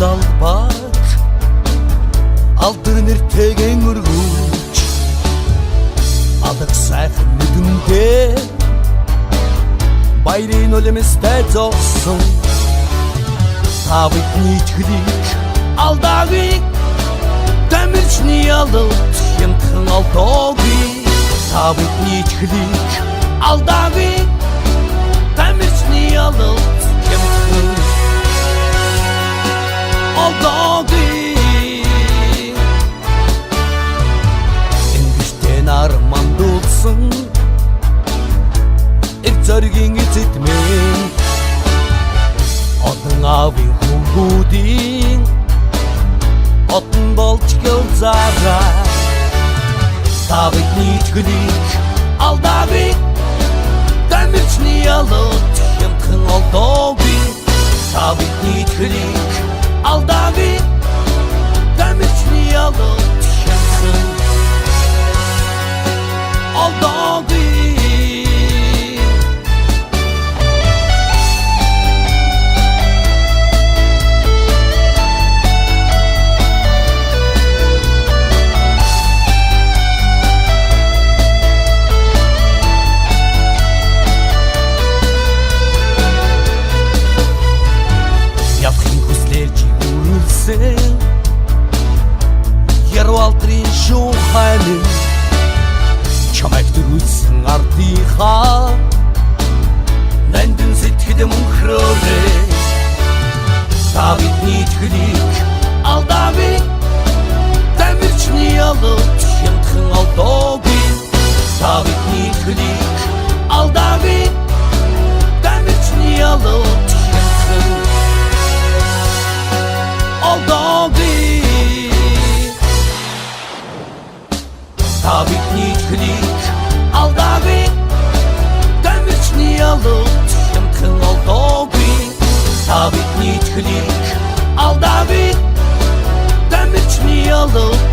далбат алдырын эртеген үргүч адык сайхан нүдүндө байрын өлеместе жоксун табыт ничгилик алдагы демирчни алып емтин алдоги табыт ничгилик алдагы демирчни алып емтин алдоги энгиштен арман болсун Эрзөргийн эзэдмэн Одон авын хөвгүүдийн Одон болж гэлзараа Тавыг нийтгэлийг алдавыг Дамирчны ялот хямдхан олдоогүй Тавыг нийтгэлийг алдавыг Дамирчны ялот хямдхан олдоогүй Ярвалтрын шуханы чамайг дөрүүлсэн ардынхаа нандин сэтгэл мөнхрөөрэ Тавид нийтгэлийг алдавыг дамирчны ялот хямдхан алдоогүй Тавид нийтгэлийг алдавыг дамирчны ялот хямдхан алдоогүй Тавыг нийтгэлийг алдавыг дамирчны ялот хямдхан олдоогүй Тавыг нийтгэлийг алдавыг дамирчны ялот